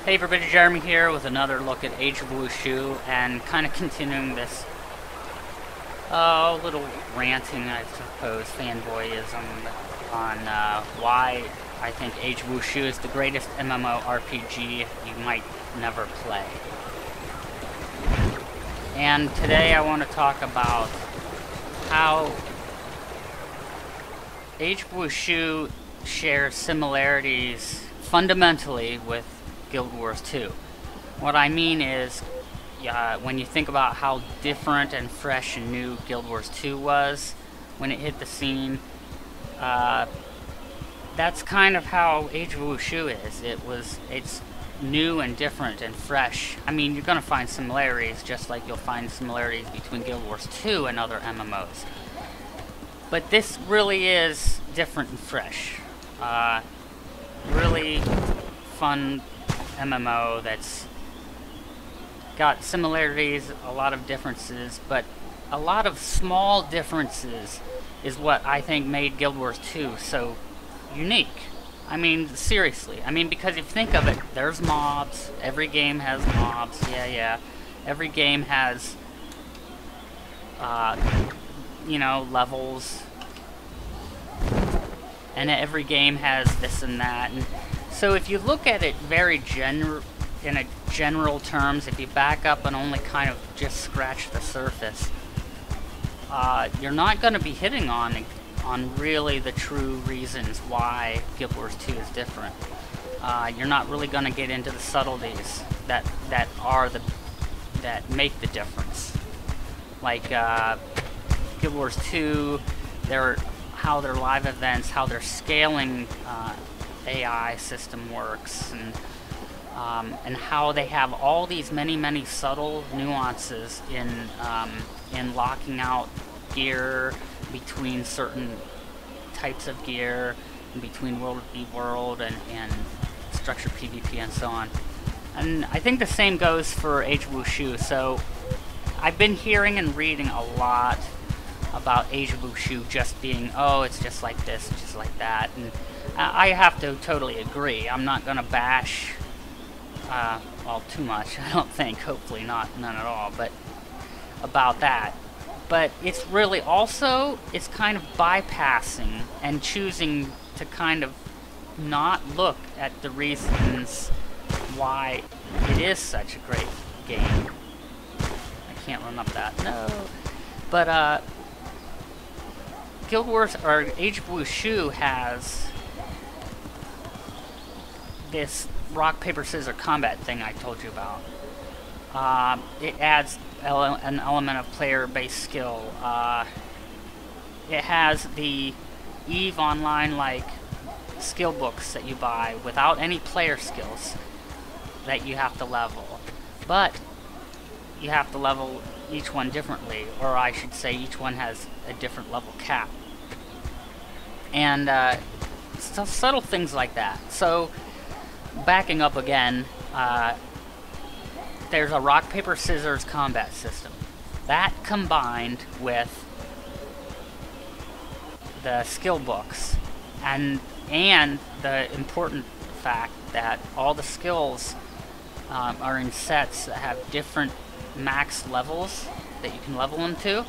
Hey everybody, Jeremy here with another look at Age of Wushu and kind of continuing this little ranting, I suppose, fanboyism on why I think Age of Wushu is the greatest MMORPG you might never play. And today I want to talk about how Age of Wushu shares similarities fundamentally with Guild Wars 2. What I mean is, when you think about how different and fresh and new Guild Wars 2 was when it hit the scene, that's kind of how Age of Wushu is. It's new and different and fresh. I mean, you're gonna find similarities just like you'll find similarities between Guild Wars 2 and other MMOs. But this really is different and fresh. Really fun MMO that's got similarities, a lot of differences, but a lot of small differences is what I think made Guild Wars 2 so unique. I mean, seriously. I mean, because if you think of it, there's mobs. Every game has mobs. Yeah. Every game has, you know, levels. And every game has this and that. And so if you look at it in a general terms, if you back up and only kind of just scratch the surface, you're not going to be hitting on really the true reasons why Guild Wars 2 is different. You're not really going to get into the subtleties that make the difference. Like Guild Wars 2, how their live events, how their scaling AI system works, and how they have all these many subtle nuances in locking out gear between certain types of gear, and between world v world and structured PvP and so on. And I think the same goes for Age of Wushu. So I've been hearing and reading a lot about Age of Wushu just being, oh, it's just like this, just like that, and I have to totally agree. I'm not gonna bash, well, too much, I don't think, hopefully none at all, but about that. But it's really also, it's kind of bypassing and choosing to kind of not look at the reasons why it is such a great game. I can't run up that, no. But, Guild Wars, or Age of Wushu has this rock, paper, scissors combat thing I told you about. It adds an element of player-based skill. It has the EVE Online-like skill books that you buy without any player skills that you have to level. But you have to level each one differently, or I should say each one has a different level cap. And subtle things like that. So, backing up again, there's a rock, paper, scissors combat system. That combined with the skill books, and the important fact that all the skills are in sets that have different max levels that you can level them to.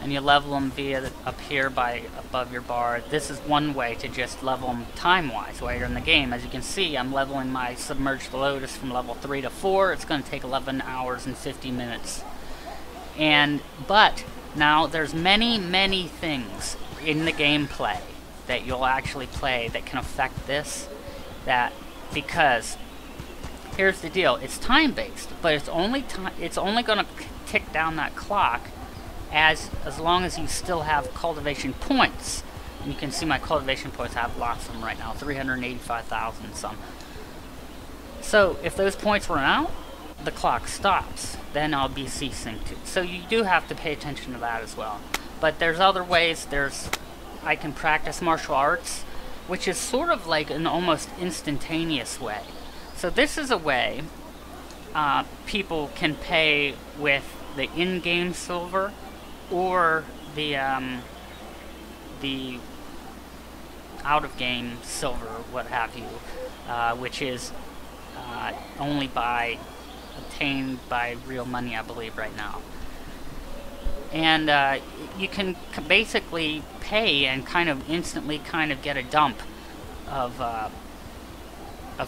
And you level them via up here by above your bar. This is one way to just level them time-wise while you're in the game. As you can see, I'm leveling my Submerged Lotus from level 3 to 4. It's going to take 11 hours and 50 minutes. But now there's many things in the gameplay that you'll actually play that can affect this. Because here's the deal: it's time-based, but it's only going to tick down that clock as long as you still have cultivation points. And you can see my cultivation points, I have lots of them right now, 385,000 some. So if those points run out, the clock stops. Then I'll be ceasing to. So you do have to pay attention to that as well. But there's other ways. I can practice martial arts, which is sort of like an almost instantaneous way. So this is a way people can pay with the in-game silver or the out-of-game silver, what have you, which is not only obtained by real money, I believe, right now. And you can basically pay and kind of instantly kind of get a dump of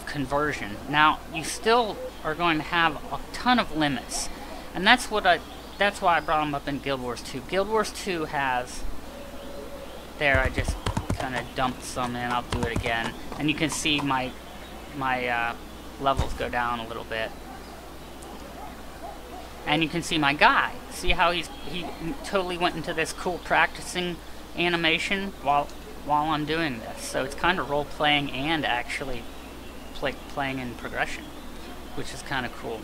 conversion. Now, you still are going to have a ton of limits, and that's why I brought them up in Guild Wars 2. Guild Wars 2 has, there, I just kind of dumped some in, I'll do it again, and you can see my levels go down a little bit. And you can see my guy. See how he totally went into this cool practicing animation while I'm doing this. So it's kind of role-playing and actually playing in progression, which is kind of cool.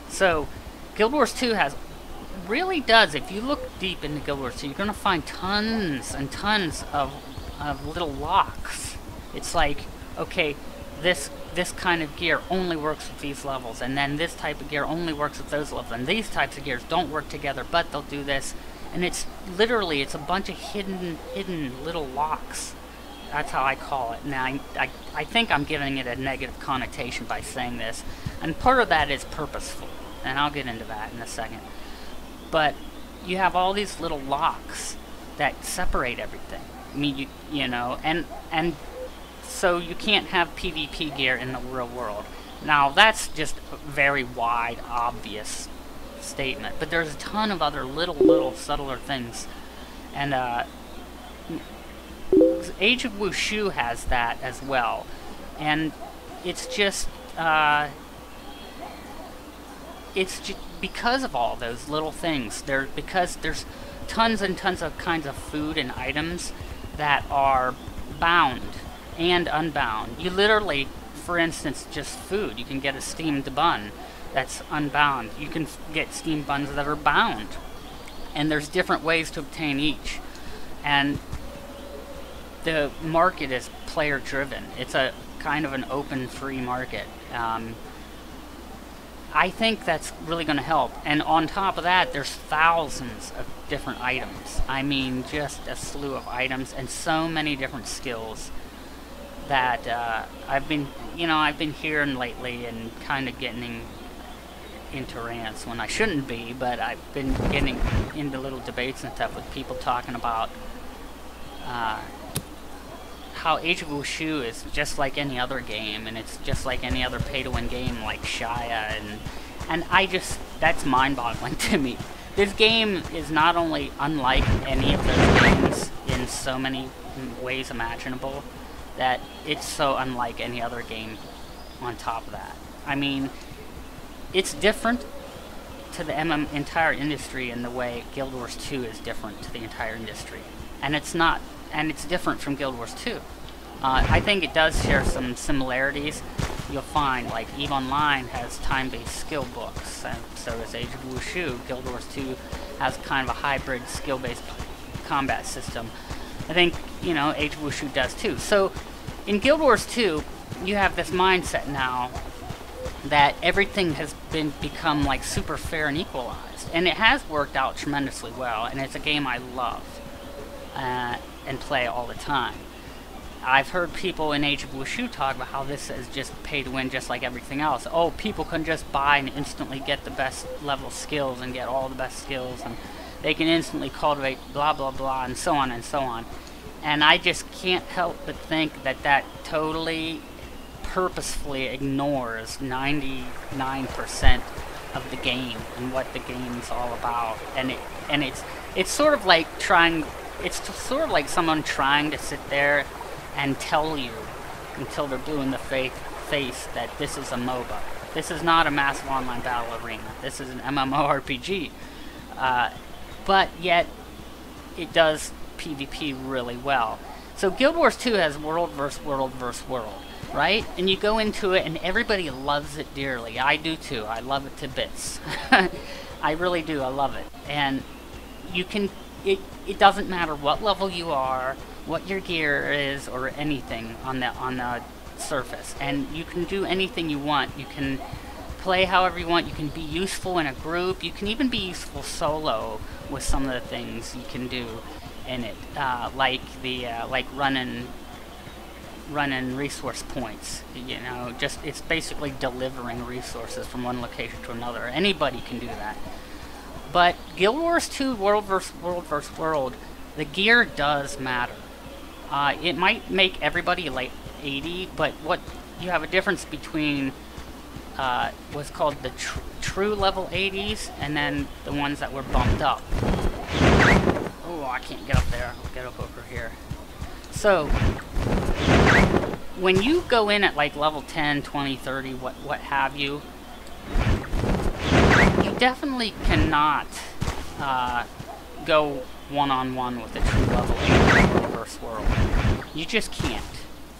So Guild Wars 2 really does, if you look deep into Guild Wars 2, you're going to find tons and tons of little locks. It's like, okay, this kind of gear only works with these levels, and then this type of gear only works with those levels, and these types of gears don't work together, but they'll do this. And it's literally, it's a bunch of hidden little locks. That's how I call it. Now, I think I'm giving it a negative connotation by saying this, and part of that is purposeful, and I'll get into that in a second. But you have all these little locks that separate everything. I mean, you know, and so you can't have PvP gear in the real world. Now, that's just a very wide, obvious statement, but there's a ton of other little subtler things, and Age of Wushu has that as well, and it's just because of all those little things. Because there's tons and tons of kinds of food and items that are bound and unbound. You literally, for instance, just food. You can get a steamed bun that's unbound. You can get steamed buns that are bound. And there's different ways to obtain each. And the market is player driven. It's a kind of an open, free market. I think that's really going to help. And on top of that, there's thousands of different items. I mean, just a slew of items and so many different skills that I've been hearing lately and kind of getting into rants when I shouldn't be, but I've been getting into little debates and stuff with people talking about how Age of Wushu is just like any other game, and it's just like any other pay-to-win game like Shia, and that's mind-boggling to me. This game is not only unlike any of those games in so many ways imaginable, that it's so unlike any other game on top of that. I mean, it's different to the entire industry in the way Guild Wars 2 is different to the entire industry. And it's different from Guild Wars 2. I think it does share some similarities. You'll find, like, EVE Online has time-based skill books, and so does Age of Wushu. Guild Wars 2 has kind of a hybrid skill-based combat system. I think, you know, Age of Wushu does too. So, in Guild Wars 2, you have this mindset now that everything has become, like, super fair and equalized. And it has worked out tremendously well, and it's a game I love and play all the time. I've heard people in Age of Wushu talk about how this is just pay to win just like everything else. Oh, people can just buy and instantly get the best level skills and get all the best skills, and they can instantly cultivate blah blah blah, and so on and so on. And I just can't help but think that that totally purposefully ignores 99% of the game and what the game's all about. And it's sort of like someone trying to sit there and tell you until they're blue in the face that this is a MOBA. This is not a massive online battle arena. This is an MMORPG. But yet, it does PvP really well. So Guild Wars 2 has world versus world versus world, right? And you go into it and everybody loves it dearly. I do too. I love it to bits. I really do. I love it. And you can... It doesn't matter what level you are, what your gear is, or anything on the surface, and you can do anything you want. You can play however you want. You can be useful in a group. You can even be useful solo with some of the things you can do in it, like running running resource points. You know, just it's basically delivering resources from one location to another. Anybody can do that. But Guild Wars 2 World vs. World, the gear does matter. It might make everybody like 80, but what you have a difference between what's called the true level 80s and then the ones that were bumped up. Oh, I can't get up there. I'll get up over here. So, when you go in at like level 10, 20, 30, what have you, you definitely cannot go one-on-one with a true level 80 versus world. You just can't.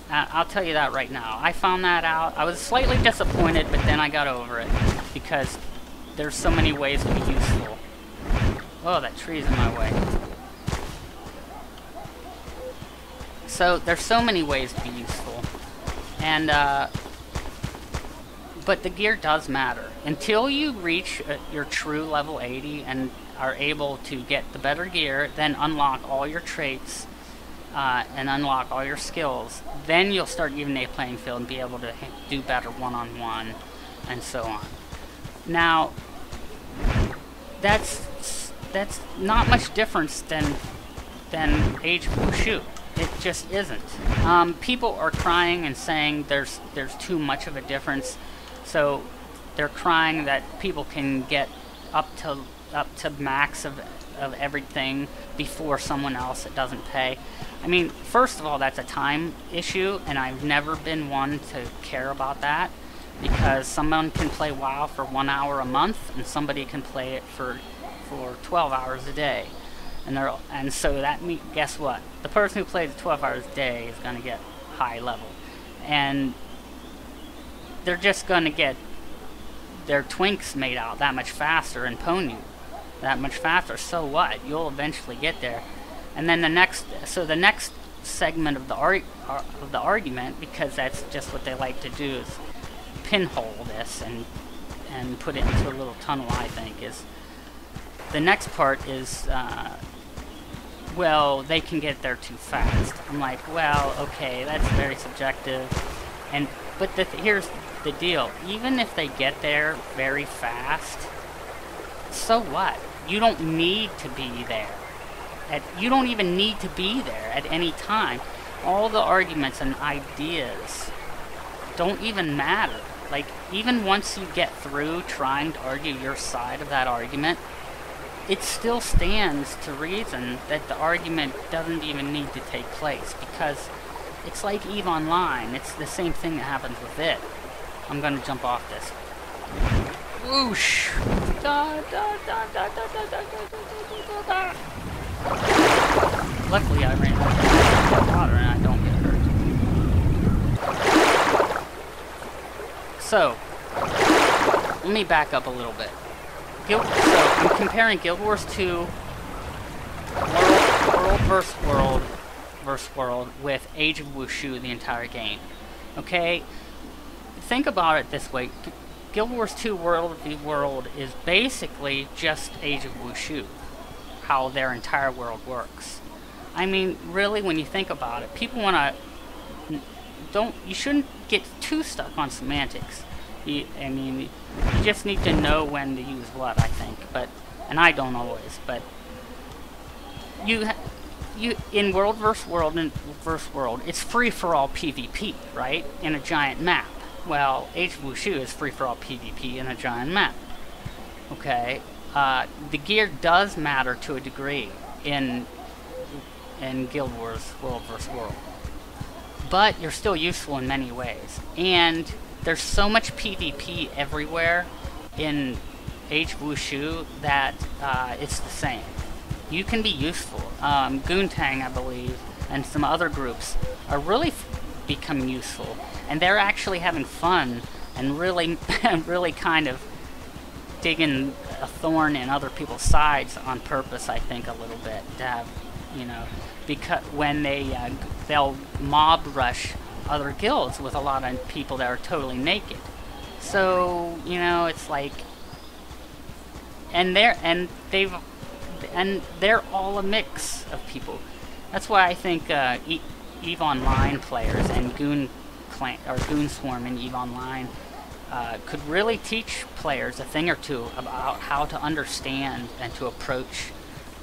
I'll tell you that right now. I found that out. I was slightly disappointed, but then I got over it because there's so many ways to be useful. Oh, that tree's in my way. So there's so many ways to be useful, and but the gear does matter. Until you reach your true level 80 and are able to get the better gear, then unlock all your traits and unlock all your skills, then you'll start even a playing field and be able to do better one-on-one and so on. Now, that's not much difference than Age of Wushu. It just isn't. People are crying and saying there's too much of a difference, so they're crying that people can get up to max of everything before someone else that doesn't pay. I mean, first of all, that's a time issue, and I've never been one to care about that, because someone can play WoW for 1 hour a month, and somebody can play it for 12 hours a day. And so that means, guess what? The person who plays 12 hours a day is going to get high level. And they're just going to get their twinks made out that much faster and pwn you that much faster. So what? You'll eventually get there. And then the next segment of the argument, because that's just what they like to do, is pinhole this and put it into a little tunnel, I think, is the next part is well, they can get there too fast. I'm like, well, okay, that's very subjective. But here's the deal. Even if they get there very fast, so what? You don't need to be there. You don't even need to be there at any time. All the arguments and ideas don't even matter. Like, even once you get through trying to argue your side of that argument, it still stands to reason that the argument doesn't even need to take place, because it's like EVE Online. It's the same thing that happens with it. I'm gonna jump off this. Whoosh! Luckily I ran out of water and I don't get hurt. So, let me back up a little bit. So I'm comparing Guild Wars 2 World vs. World with Age of Wushu, the entire game. Okay? Think about it this way. Guild Wars 2 World v. World is basically just Age of Wushu, how their entire world works. I mean, really, when you think about it, people want to... You shouldn't get too stuck on semantics. I mean, you just need to know when to use what, I think. And I don't always, but you in World vs. World and vs. World, it's free for all PvP, right? In a giant map. Well, Age of Wushu is free for all PvP in a giant map. Okay, the gear does matter to a degree in Guild Wars World vs. World, but you're still useful in many ways. And there's so much PvP everywhere in Age of Wushu that it's the same. You can be useful. Goontang, I believe, and some other groups are really becoming useful, and they're actually having fun and really, really kind of digging a thorn in other people's sides on purpose. I think a little bit to have, you know, because when they'll mob rush other guilds with a lot of people that are totally naked. So, you know, it's like, and they're all a mix of people. That's why I think EVE Online players and Goon Swarm in EVE Online could really teach players a thing or two about how to understand and to approach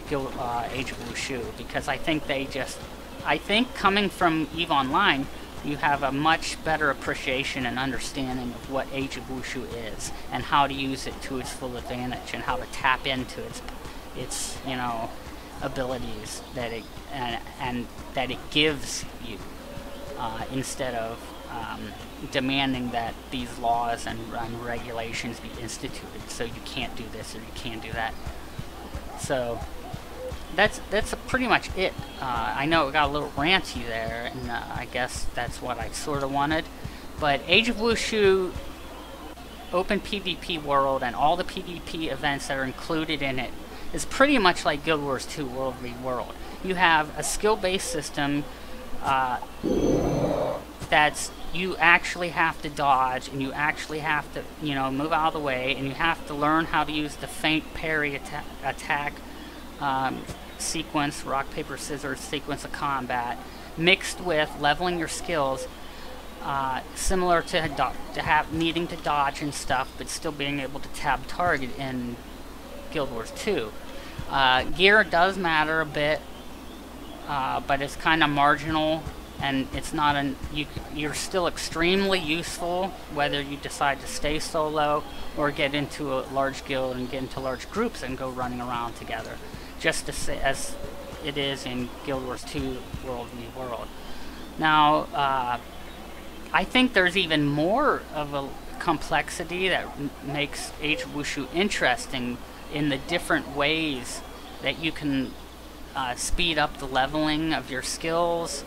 Age of Wushu, because I think coming from EVE Online, you have a much better appreciation and understanding of what Age of Wushu is and how to use it to its full advantage and how to tap into its you know, abilities that it and that it gives you, instead of demanding that these laws and regulations be instituted, so you can't do this or you can't do that. So that's pretty much it. I know it got a little ranty there, and I guess that's what I sort of wanted. But Age of Wushu open PvP world and all the PvP events that are included in it is pretty much like Guild Wars 2 World v World. You have a skill-based system that's you actually have to dodge, and you actually have to, you know, move out of the way, and you have to learn how to use the feint parry attack sequence, rock paper scissors sequence of combat, mixed with leveling your skills, similar to needing to dodge and stuff, but still being able to tab target in Guild Wars 2. Gear does matter a bit, but it's kind of marginal, and it's not you're still extremely useful whether you decide to stay solo or get into a large guild and get into large groups and go running around together, just as it is in Guild Wars 2 World v World. Now, I think there's even more of a complexity that makes Age of Wushu interesting in the different ways that you can speed up the leveling of your skills.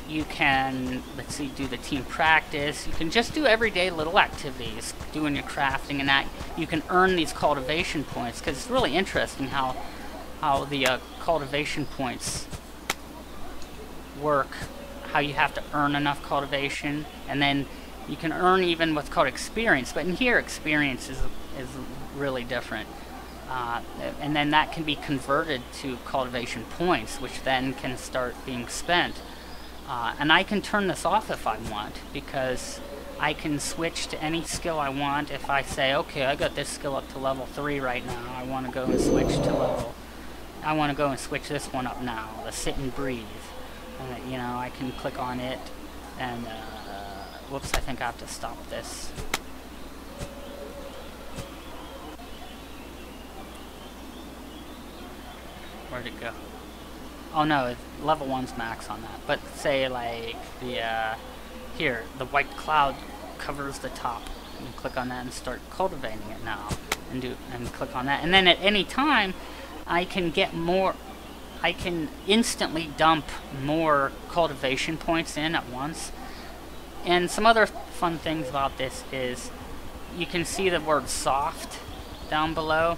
You can, let's see, do the team practice. You can just do everyday little activities, doing your crafting and that. You can earn these cultivation points, because it's really interesting how the cultivation points work, how you have to earn enough cultivation, and then you can earn even what's called experience. But in here, experience is really different. And then that can be converted to cultivation points, which then can start being spent. And I can turn this off if I want, because I can switch to any skill I want. If I say, okay, I got this skill up to level 3 right now, I want to go and switch this one up now, the sit and breathe. You know, I can click on it, and whoops, I think I have to stop this. Where'd it go? Oh no, level 1's max on that. But say like the here, the white cloud covers the top. You can click on that and start cultivating it now, and click on that. And then at any time, I can get more. I can instantly dump more cultivation points in at once. And some other fun things about this is you can see the word soft down below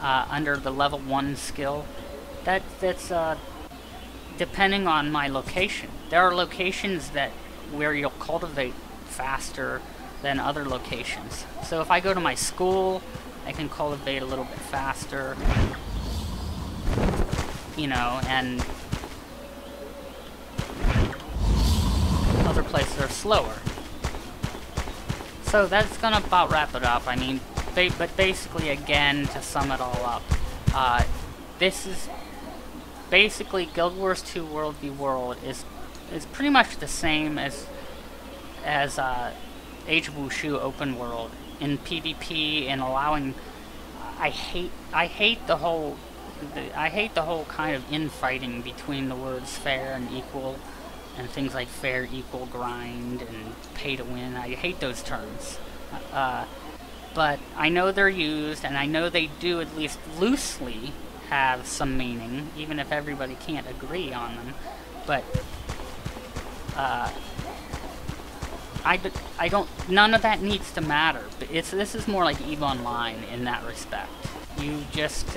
under the level 1 skill. That's depending on my location. There are locations where you'll cultivate faster than other locations. So if I go to my school, I can cultivate a little bit faster, you know, and other places are slower. So that's gonna about wrap it up. I mean, but basically, again, to sum it all up, this is basically Guild Wars 2 World v World is pretty much the same as Age of Wushu Open World in PvP, and allowing. I hate the whole kind of infighting between the words fair and equal, and things like fair, equal, grind, and pay to win. I hate those terms. But I know they're used, and I know they do at least loosely have some meaning, even if everybody can't agree on them. But I don't. None of that needs to matter. But this is more like EVE Online in that respect. You just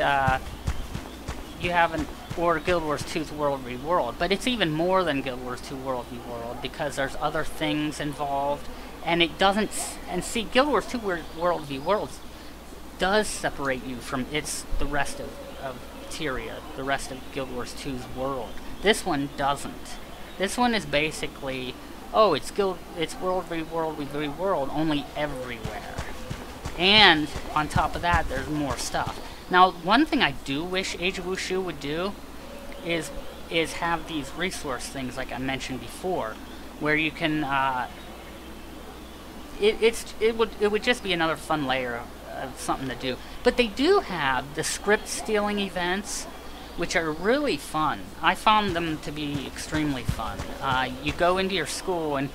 you have or Guild Wars 2's World v World, but it's even more than Guild Wars 2 World v World, because there's other things involved, and it doesn't. And see, Guild Wars 2 World v World does separate you from the rest of Tyria, the rest of Guild Wars 2's world. This one doesn't. This one is basically, oh, it's World v World v World, only everywhere. And on top of that, there's more stuff. Now, one thing I do wish Age of Wushu would do is have these resource things like I mentioned before, where you can it would just be another fun layer of something to do. But they do have the script stealing events, which are really fun. I found them to be extremely fun. You go into your school, and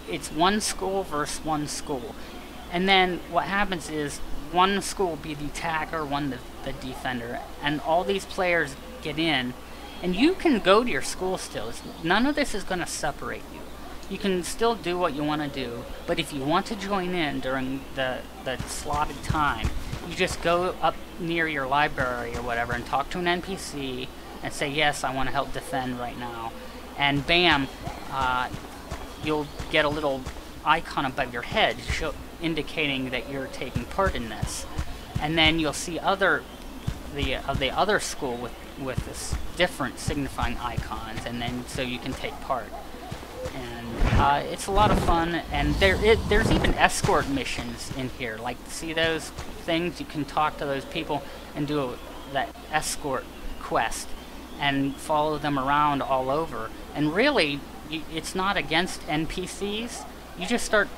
it's one school versus one school. And then what happens is one school will be the attacker, one the defender, and all these players get in, and you can go to your school still. None of this is going to separate you. You can still do what you want to do, but if you want to join in during the slotted time, you just go up near your library or whatever and talk to an NPC and say, yes, I want to help defend right now. And bam, you'll get a little icon above your head indicating that you're taking part in this. And then you'll see the other school with this different signifying icons, and then so you can take part. And it's a lot of fun, and there's even escort missions in here. Like, see those things? You can talk to those people and do that escort quest and follow them around all over. And really, it's not against NPCs. You just start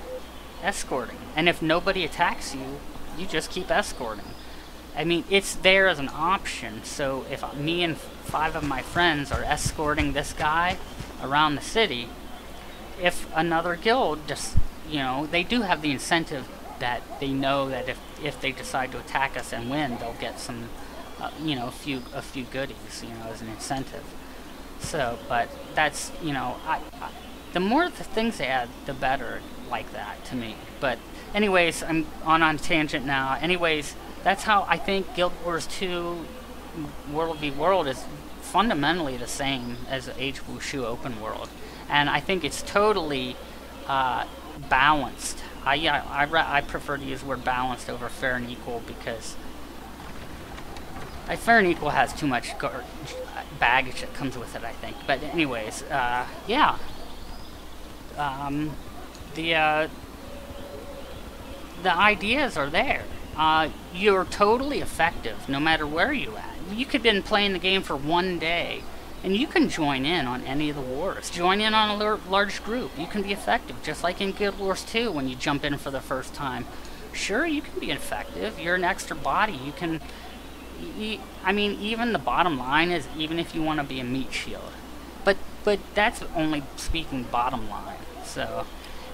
escorting, and if nobody attacks you, you just keep escorting. I mean, it's there as an option. So if me and 5 of my friends are escorting this guy around the city, if another guild just, they do have the incentive that they know that if they decide to attack us and win, they'll get some, a few goodies, as an incentive. So, but that's, the more the things they add, the better, like that to me. But anyways, I'm on a tangent now. Anyways, that's how I think Guild Wars 2 World v World is fundamentally the same as Age of Wushu Open World. And I think it's totally balanced. I prefer to use the word balanced over fair and equal, because fair and equal has too much baggage that comes with it, I think. But anyways, yeah. The ideas are there. You're totally effective no matter where you're at. You could have been playing the game for one day, and you can join in on any of the wars. Join in on a large group. You can be effective, just like in Guild Wars 2 when you jump in for the first time. Sure, you can be effective. You're an extra body. You can... I mean, even the bottom line is, even if you want to be a meat shield. But that's only speaking bottom line. So,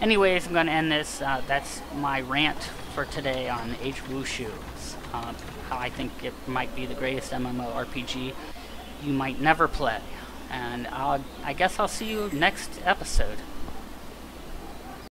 anyways, I'm going to end this. That's my rant for today on Age of Wushu. How I think it might be the greatest MMORPG you might never play. And I guess I'll see you next episode.